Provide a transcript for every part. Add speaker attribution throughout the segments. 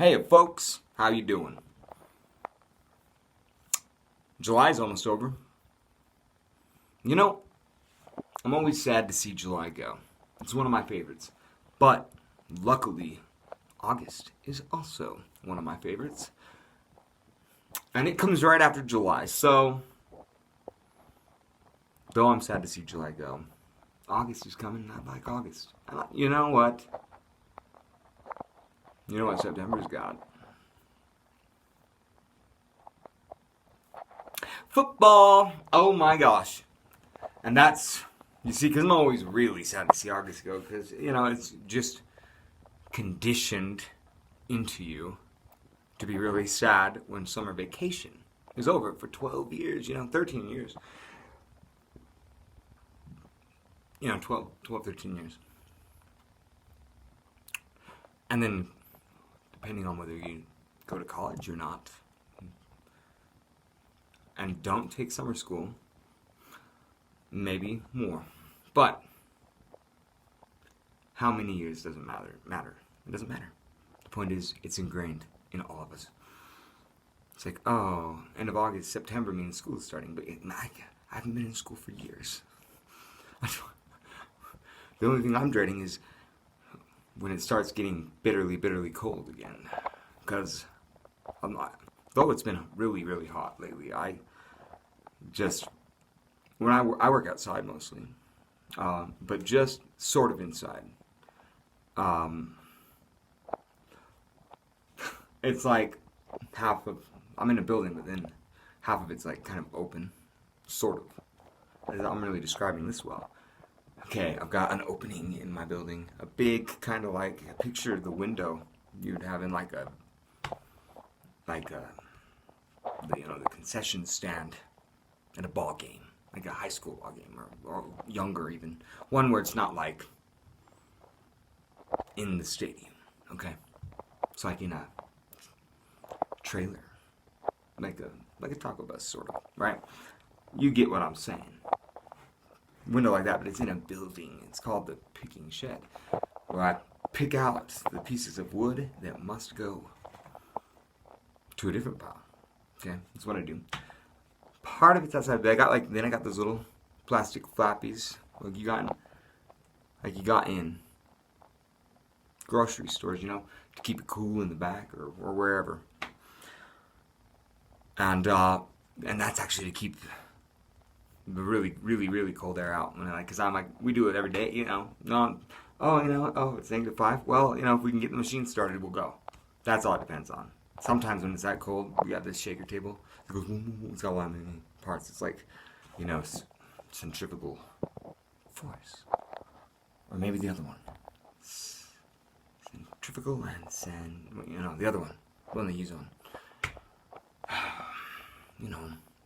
Speaker 1: Hey folks, how you doing? July's almost over. You know, I'm always sad to see July go. It's one of my favorites. But luckily, August is also one of my favorites. And it comes right after July, so though I'm sad to see July go, August is coming. I like August. You know what? You know what September's got? Football! Oh my gosh. And that's, you see, because I'm always really sad to see August go, because, you know, it's just conditioned into you to be really sad when summer vacation is over for 12 years, 13 years. 12, 13 years. And then, depending on whether you go to college or not, and don't take summer school, maybe more. But how many years doesn't matter. It doesn't matter. The point is, it's ingrained in all of us. It's like, oh, end of August, September means school is starting, but I haven't been in school for years. The only thing I'm dreading is when it starts getting bitterly, bitterly cold again. Because though it's been really, really hot lately, I work outside mostly, but just sort of inside. It's like I'm in a building, but then half of it's like kind of open, sort of. I'm really describing this well. Okay, I've got an opening in my building, a big kind of like a picture of the window you'd have in the concession stand at a ball game, like a high school ball game or younger even, one where it's not like in the stadium. Okay, it's like in a trailer, like a taco bus sort of, right? You get what I'm saying. Window like that, but it's in a building. It's called the picking shed, where I pick out the pieces of wood that must go to a different pile. Okay, that's what I do. Part of it's outside, but I got those little plastic flappies like you got in grocery stores, to keep it cool in the back or wherever. And that's actually to keep the really, really, really cold air out. Because we do it every day, it's -5. Well, if we can get the machine started, we'll go. That's all it depends on. Sometimes when it's that cold, we got this shaker table. It goes, it's got a lot of moving parts. It's like, centrifugal force. Or maybe the other one. Centrifugal and the other one they use on,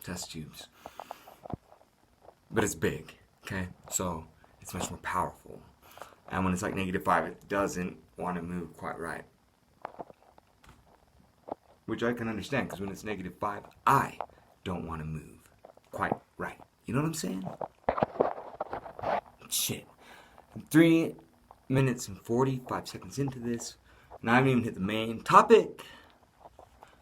Speaker 1: test tubes. But it's big, okay? So it's much more powerful. And when it's like -5, it doesn't want to move quite right. Which I can understand, because when it's -5, I don't want to move quite right. You know what I'm saying? Shit. 3 minutes and 45 seconds into this, and I haven't even hit the main topic.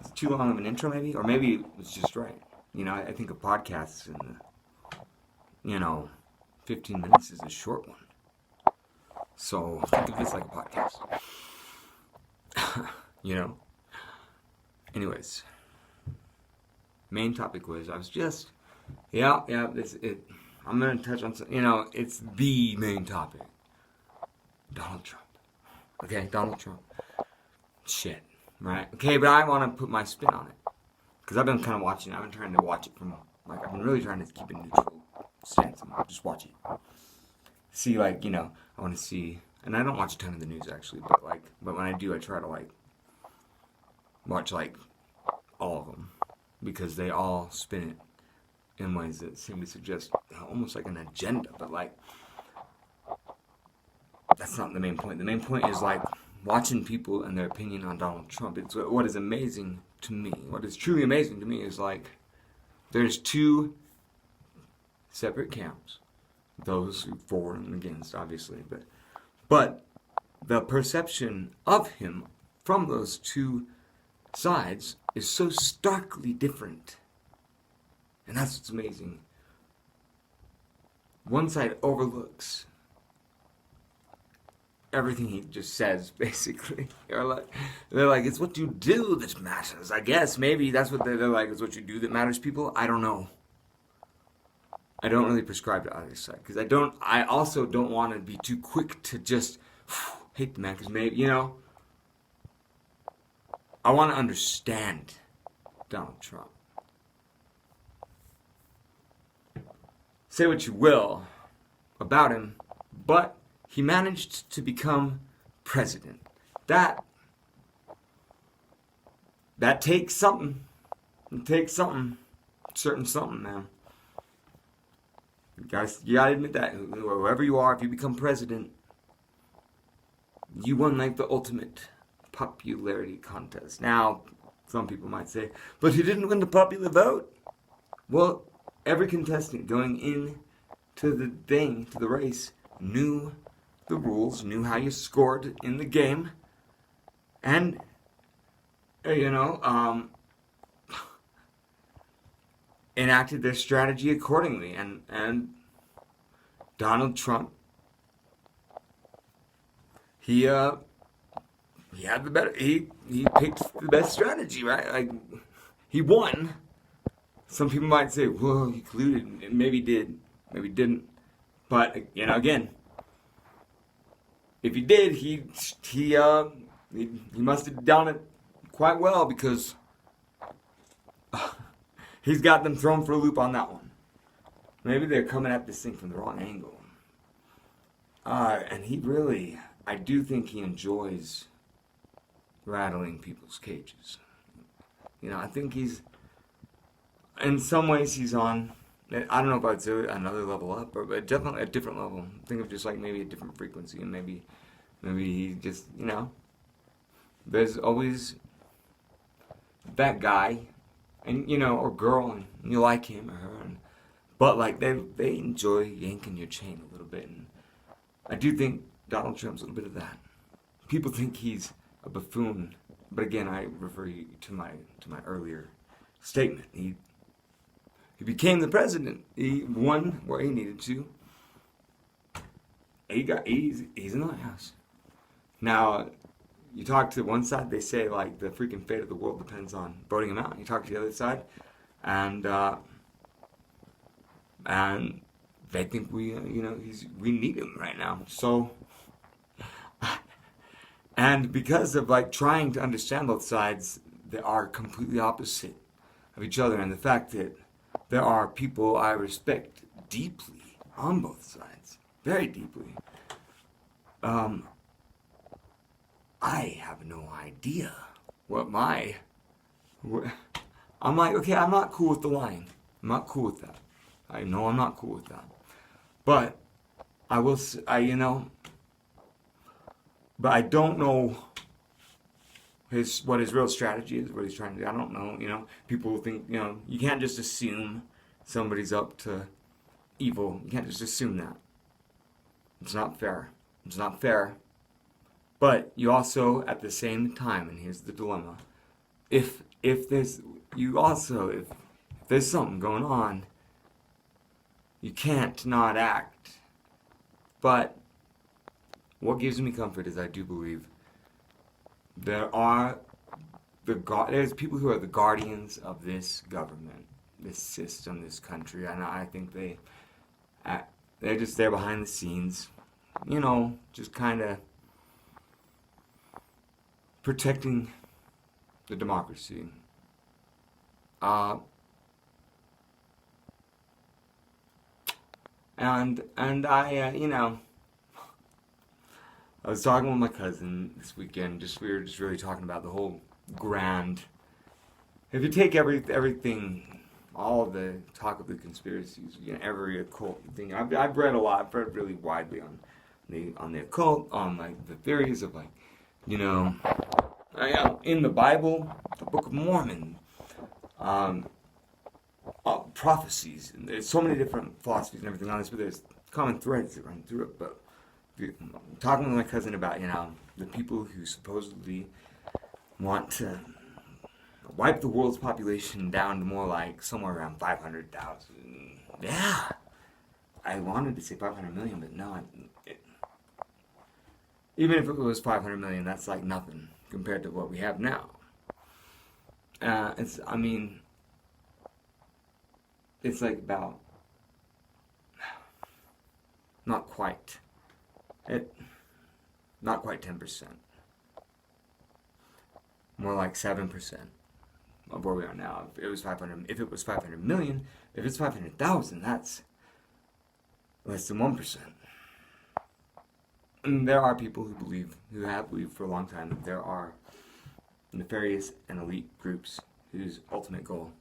Speaker 1: Is it too long of an intro, maybe? Or maybe it's just right. I think a podcast and 15 minutes is a short one. So think of this like a podcast. Anyways, main topic was I'm gonna touch on it's the main topic. Donald Trump. Okay, Donald Trump. Shit, right? Okay, but I want to put my spin on it because I've been kind of watching. I've been trying to watch it from I've been really trying to keep it neutral stance. Just watch it. See, I want to see, and I don't watch a ton of the news actually, but when I do, I try to watch all of them because they all spin it in ways that seem to suggest almost like an agenda, but that's not the main point. The main point is watching people and their opinion on Donald Trump. It's what is amazing to me. What is truly amazing to me is there's two separate camps. Those who for and against, obviously, but the perception of him from those two sides is so starkly different. And that's what's amazing. One side overlooks everything he just says, basically. They're like, it's what you do that matters. I guess, maybe that's what they're like, it's what you do that matters, people. I don't know. I don't really prescribe to either side, because I also don't want to be too quick to just hate the man, because maybe, I want to understand Donald Trump. Say what you will about him, but he managed to become president. That takes something. It takes something. Certain something, man. Guys, you gotta admit that. Whoever you are, if you become president, you won like the ultimate popularity contest. Now, some people might say, but he didn't win the popular vote. Well, every contestant going in to the race, knew the rules, knew how you scored in the game, and, enacted their strategy accordingly. And Donald Trump, he had the better, he picked the best strategy, right? Like, he won. Some people might say, well, he colluded. Maybe did, maybe didn't. But, again, if he did, he must have done it quite well, because he's got them thrown for a loop on that one. Maybe they're coming at this thing from the wrong angle. And he really, I do think he enjoys rattling people's cages. I think he's, in some ways he's on, I don't know if I'd say another level up, but definitely a different level. Think of just like maybe a different frequency, and maybe he just, there's always that guy, and or girl, and you like him or her, but like they enjoy yanking your chain a little bit, and I do think Donald Trump's a little bit of that. People think he's a buffoon, but again, I refer you to my earlier statement. He became the president. He won where he needed to. He's in the White House. Now, you talk to one side, they say like the freaking fate of the world depends on voting him out. You talk to the other side, and they think we need him right now. So, and because of like trying to understand both sides, they are completely opposite of each other, and the fact that there are people I respect deeply on both sides, very deeply. I have no idea I'm like, okay, I'm not cool with the lying. I'm not cool with that. I know I'm not cool with that. But but I don't know what his real strategy is, what he's trying to do. I don't know, people think, you can't just assume somebody's up to evil. You can't just assume that. It's not fair. It's not fair. But you also, at the same time, and here's the dilemma, if there's something going on, you can't not act. But what gives me comfort is I do believe there's people who are the guardians of this government, this system, this country, and I think they're just there behind the scenes, just kind of protecting the democracy. And I was talking with my cousin this weekend. We were just really talking about the whole grand. If you take everything, all the talk of the conspiracies, every occult thing. I've read a lot. I've read really widely on the occult, on like the theories of like, in the Bible, the Book of Mormon, prophecies, and there's so many different philosophies and everything on this, but there's common threads that run through it. But talking with my cousin about, the people who supposedly want to wipe the world's population down to more like somewhere around 500,000. Yeah. I wanted to say 500 million, but no. Even if it was 500 million, that's like nothing compared to what we have now. It's like about, not quite 10%. More like 7% of where we are now. If it was 500 million, if it's 500,000, that's less than 1%. And there are people who have believed for a long time that there are nefarious and elite groups whose ultimate goal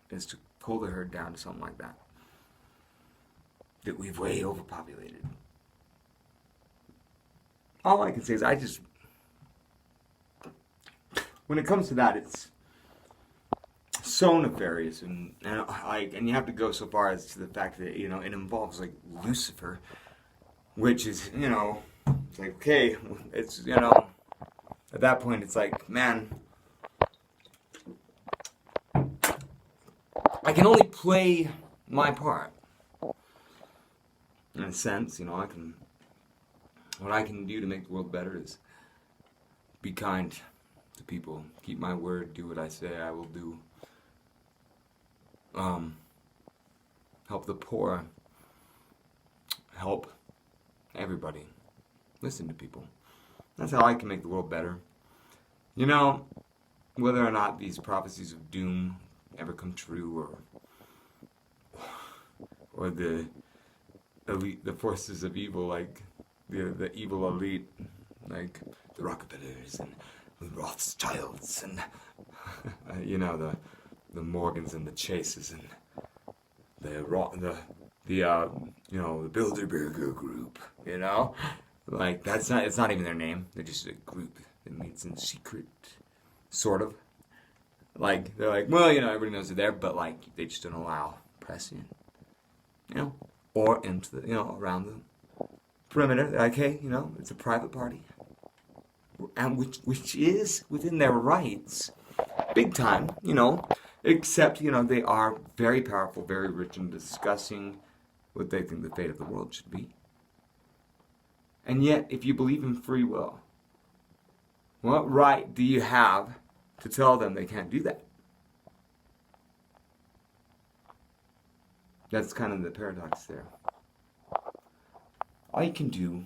Speaker 1: is to pull the herd down to something like that. That we've way overpopulated. All I can say is when it comes to that, it's so nefarious, and you have to go so far as to the fact that, it involves like Lucifer, which is, it's like, okay, it's, at that point it's like, man, I can only play my part. In a sense, what I can do to make the world better is be kind to people, keep my word, do what I say I will do. Help the poor, help everybody, listen to people. That's how I can make the world better. Whether or not these prophecies of doom ever come true, or the elite, the forces of evil, like the evil elite, like the Rockefellers and the Rothschilds and the Morgans and the Chases and the Bilderberger group, like it's not even their name. They're just a group that meets in secret, sort of. Like they're like, well, everybody knows they're there, but like they just don't allow press in, or into the, around the perimeter. They're like, hey, it's a private party, and which is within their rights, big time, except, they are very powerful, very rich in discussing what they think the fate of the world should be. And yet, if you believe in free will, what right do you have to tell them they can't do that? That's kind of the paradox there. All you can do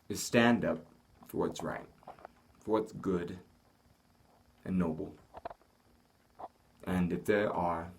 Speaker 1: is stand up for what's right, for what's good and noble. And if there are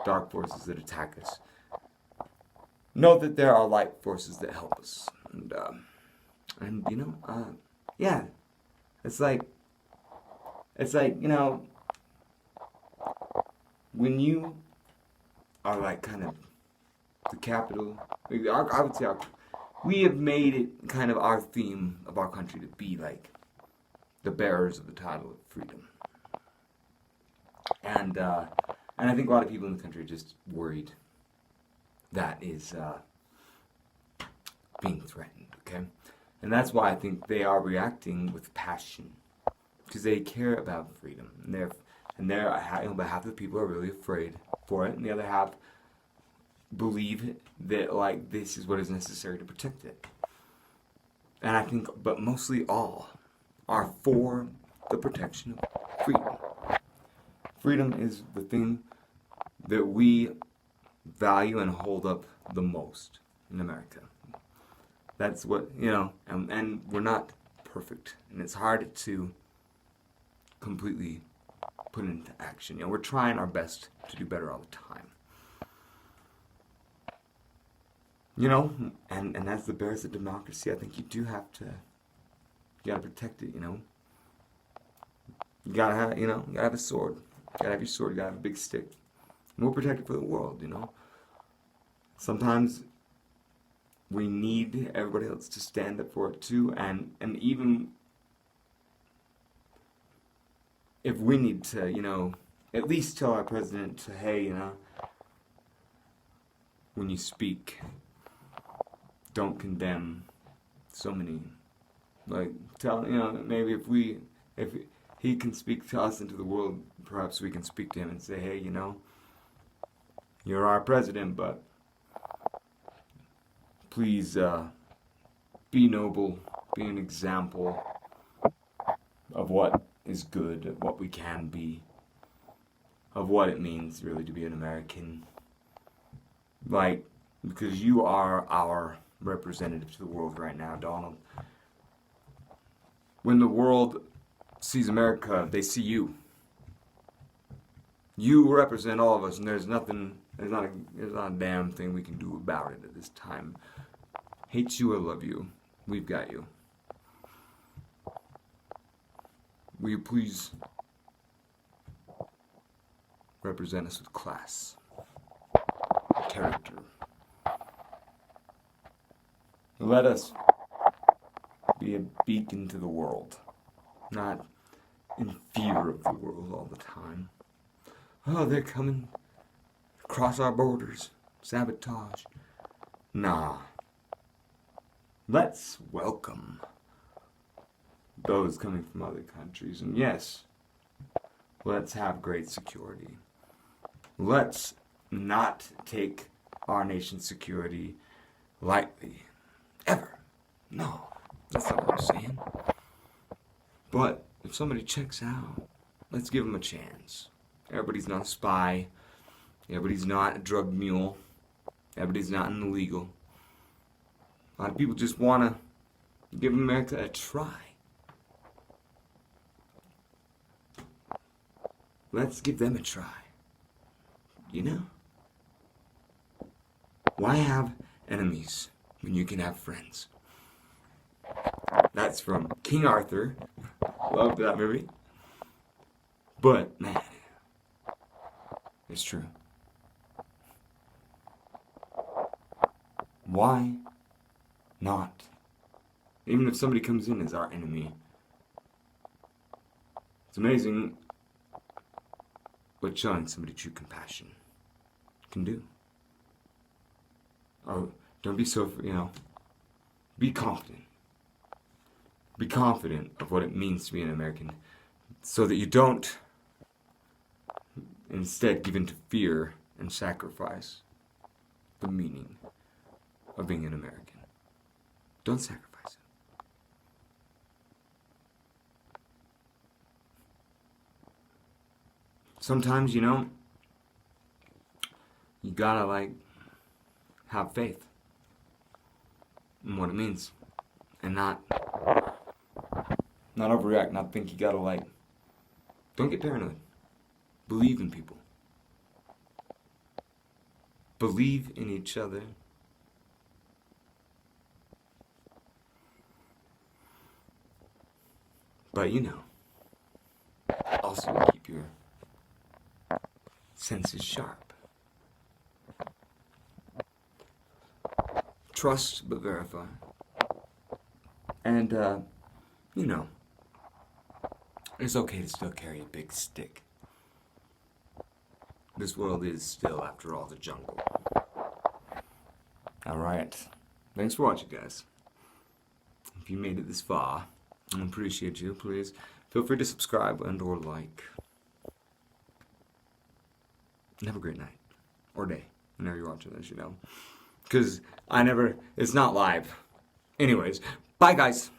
Speaker 1: dark forces that attack us, know that there are light forces that help us. Yeah, it's like, when you are like kind of the capital, I would say we have made it kind of our theme of our country to be like the bearers of the title of freedom. And I think a lot of people in the country are just worried that is being threatened, okay? And that's why I think they are reacting with passion, because they care about freedom. And half of the people are really afraid for it, and the other half believe that, like, this is what is necessary to protect it. And I think, but mostly all, are for the protection of freedom. Freedom is the thing that we value and hold up the most in America. That's what, and we're not perfect. And it's hard to completely put it into action. We're trying our best to do better all the time. And as the bearers of democracy, I think you do have to, you gotta protect it, You gotta have, you gotta have a sword. You gotta have your sword, you gotta have a big stick. And we'll protect it for the world, Sometimes we need everybody else to stand up for it too, and even if we need to, at least tell our president to, hey, when you speak, don't condemn so many, Like, tell, maybe if he can speak to us into the world, perhaps we can speak to him and say, hey, you're our president, but please be noble, be an example of what is good, of what we can be, of what it means really to be an American. Like, because you are our representative to the world right now, Donald. When the world sees America, they see you. You represent all of us, and there's not a damn thing we can do about it at this time. Hate you or love you, we've got you. Will you please represent us with class, character? Let us be a beacon to the world, not in fear of the world all the time. Oh, they're coming across our borders, sabotage. Nah. Let's welcome those coming from other countries. And yes, let's have great security. Let's not take our nation's security lightly. Ever. No, that's not what I'm saying. But if somebody checks out, let's give them a chance. Everybody's not a spy. Everybody's not a drug mule. Everybody's not an illegal. A lot of people just want to give America a try. Let's give them a try. Why have enemies when you can have friends? That's from King Arthur. Love that movie. But, man, it's true. Why not? Even if somebody comes in as our enemy, it's amazing what showing somebody true compassion can do. Oh, don't be so, be confident. Be confident of what it means to be an American so that you don't instead give in to fear and sacrifice the meaning of being an American. Don't sacrifice it. Sometimes, you gotta, have faith in what it means. And not overreact, not think you gotta, don't get paranoid. Believe in people. Believe in each other. But, also keep your senses sharp. Trust but verify. And, it's okay to still carry a big stick. This world is still, after all, the jungle. Alright. Thanks for watching, guys. If you made it this far, I appreciate you. Please feel free to subscribe and or like. And have a great night. Or day. Whenever you're watching this, Because it's not live. Anyways, bye guys.